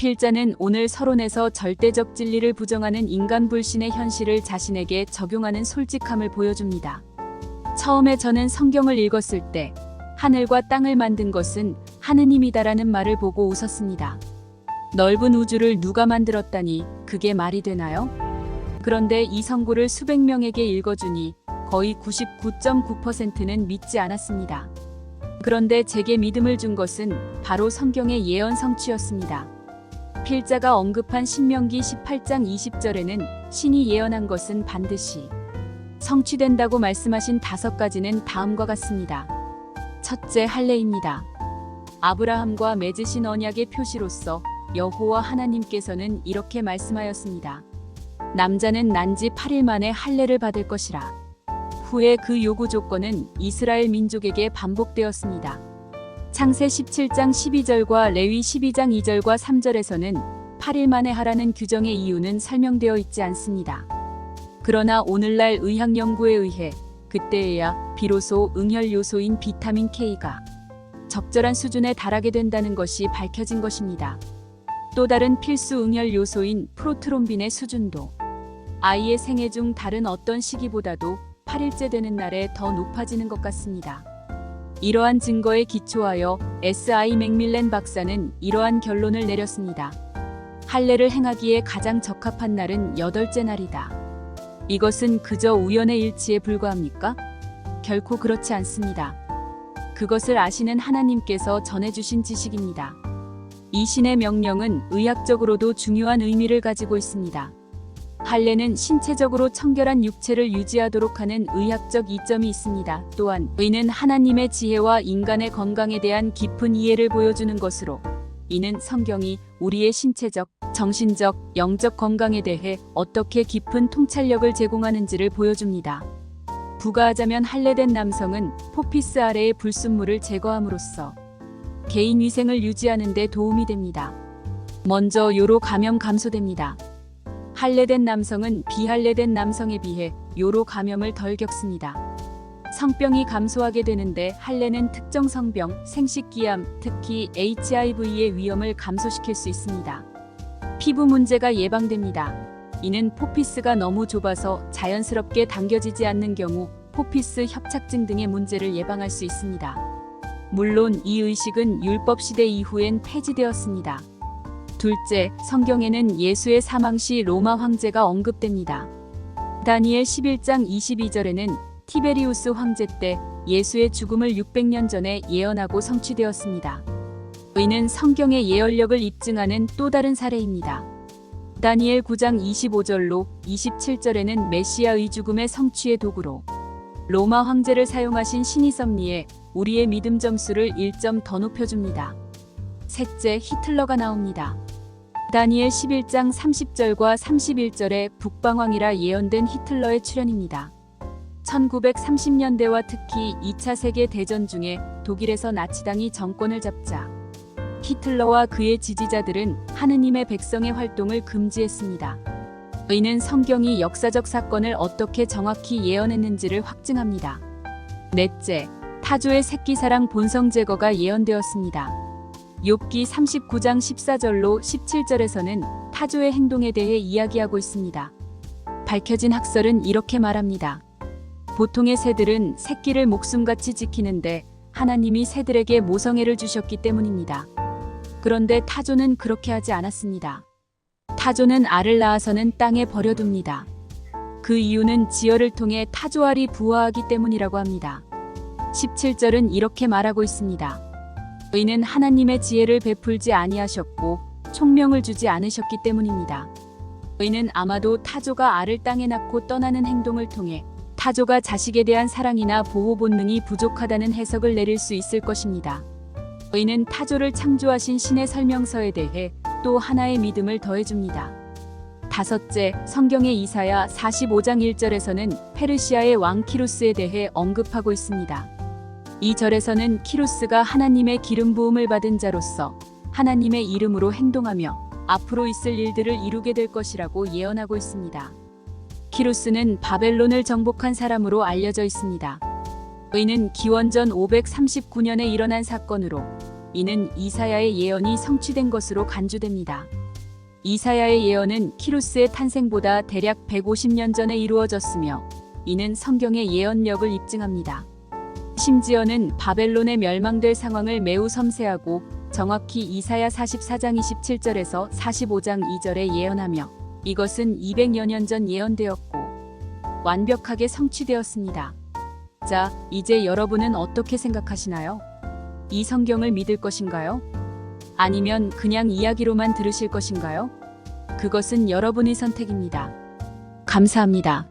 필자는 오늘 서론에서 절대적 진리를 부정하는 인간 불신의 현실을 자신에게 적용하는 솔직함을 보여줍니다. 처음에 저는 성경을 읽었을 때 하늘과 땅을 만든 것은 하느님이다라는 말을 보고 웃었습니다. 넓은 우주를 누가 만들었다니 그게 말이 되나요? 그런데 이 선고를 수백 명에게 읽어주니 거의 99.9%는 믿지 않았습니다. 그런데 제게 믿음을 준 것은 바로 성경의 예언 성취였습니다. 필자가 언급한 신명기 18장 20절에는 신이 예언한 것은 반드시 성취된다고 말씀하신 5가지는 다음과 같습니다. 첫째, 할례입니다. 아브라함과 맺으신 언약의 표시로서 여호와 하나님께서는 이렇게 말씀하였습니다. 남자는 난지 8일 만에 할례를 받을 것이라. 후에 그 요구 조건은 이스라엘 민족에게 반복되었습니다. 창세 17장 12절과 레위 12장 2절과 3절에서는 8일 만에 하라는 규정의 이유는 설명되어 있지 않습니다. 그러나 오늘날 의학 연구에 의해 그때에야 비로소 응혈 요소인 비타민 K가 적절한 수준에 달하게 된다는 것이 밝혀진 것입니다. 또 다른 필수 응혈 요소인 프로트롬빈의 수준도 아이의 생애 중 다른 어떤 시기보다도 8일째 되는 날에 더 높아지는 것 같습니다. 이러한 증거에 기초하여 S.I. 맥밀렌 박사는 이러한 결론을 내렸습니다. 할례를 행하기에 가장 적합한 날은 8째 날이다. 이것은 그저 우연의 일치에 불과합니까? 결코 그렇지 않습니다. 그것을 아시는 하나님께서 전해주신 지식입니다. 이 신의 명령은 의학적으로도 중요한 의미를 가지고 있습니다. 할례는 신체적으로 청결한 육체를 유지하도록 하는 의학적 이점이 있습니다. 또한 의는 하나님의 지혜와 인간의 건강에 대한 깊은 이해를 보여주는 것으로 이는 성경이 우리의 신체적, 정신적, 영적 건강에 대해 어떻게 깊은 통찰력을 제공하는지를 보여줍니다. 부가하자면 할례된 남성은 포피스 아래의 불순물을 제거함으로써 개인 위생을 유지하는 데 도움이 됩니다. 먼저 요로 감염 감소됩니다. 할례된 남성은 비할례된 남성에 비해 요로 감염을 덜 겪습니다. 성병이 감소하게 되는데 할례는 특정 성병, 생식기암, 특히 HIV의 위험을 감소시킬 수 있습니다. 피부 문제가 예방됩니다. 이는 포피스가 너무 좁아서 자연스럽게 당겨지지 않는 경우 포피스 협착증 등의 문제를 예방할 수 있습니다. 물론 이 의식은 율법 시대 이후엔 폐지되었습니다. 둘째, 성경에는 예수의 사망 시 로마 황제가 언급됩니다. 다니엘 11장 22절에는 티베리우스 황제 때 예수의 죽음을 600년 전에 예언하고 성취되었습니다. 의는 성경의 예언력을 입증하는 또 다른 사례입니다. 다니엘 9장 25절로 27절에는 메시아의 죽음의 성취의 도구로 로마 황제를 사용하신 신이 섭리에 우리의 믿음 점수를 1점 더 높여줍니다. 셋째, 히틀러가 나옵니다. 다니엘 11장 30절과 31절에 북방왕이라 예언된 히틀러의 출현입니다. 1930년대와 특히 2차 세계대전 중에 독일에서 나치당이 정권을 잡자 히틀러와 그의 지지자들은 하느님의 백성의 활동을 금지했습니다. 의는 성경이 역사적 사건을 어떻게 정확히 예언했는지를 확증합니다. 넷째, 타조의 새끼사랑 본성 제거가 예언되었습니다. 욥기 39장 14절로 17절에서는 타조의 행동에 대해 이야기하고 있습니다. 밝혀진 학설은 이렇게 말합니다. 보통의 새들은 새끼를 목숨같이 지키는데 하나님이 새들에게 모성애를 주셨기 때문입니다. 그런데 타조는 그렇게 하지 않았습니다. 타조는 알을 낳아서는 땅에 버려둡니다. 그 이유는 지혈을 통해 타조알이 부화하기 때문이라고 합니다. 17절은 이렇게 말하고 있습니다. 의는 하나님의 지혜를 베풀지 아니하셨고 총명을 주지 않으셨기 때문입니다. 의는 아마도 타조가 알을 땅에 낳고 떠나는 행동을 통해 타조가 자식에 대한 사랑이나 보호 본능이 부족하다는 해석을 내릴 수 있을 것입니다. 의는 타조를 창조하신 신의 설명서에 대해 또 하나의 믿음을 더해줍니다. 다섯째, 성경의 이사야 45장 1절에서는 페르시아의 왕 키루스에 대해 언급하고 있습니다. 이 절에서는 키루스가 하나님의 기름 부음을 받은 자로서 하나님의 이름으로 행동하며 앞으로 있을 일들을 이루게 될 것이라고 예언하고 있습니다. 키루스는 바벨론을 정복한 사람으로 알려져 있습니다. 의는 기원전 539년에 일어난 사건으로 이는 이사야의 예언이 성취된 것으로 간주됩니다. 이사야의 예언은 키루스의 탄생보다 대략 150년 전에 이루어졌으며 이는 성경의 예언력을 입증합니다. 심지어는 바벨론에 멸망될 상황을 매우 섬세하고 정확히 이사야 44장 27절에서 45장 2절에 예언하며 이것은 200여 년 전 예언되었고 완벽하게 성취되었습니다. 자, 이제 여러분은 어떻게 생각하시나요? 이 성경을 믿을 것인가요? 아니면 그냥 이야기로만 들으실 것인가요? 그것은 여러분의 선택입니다. 감사합니다.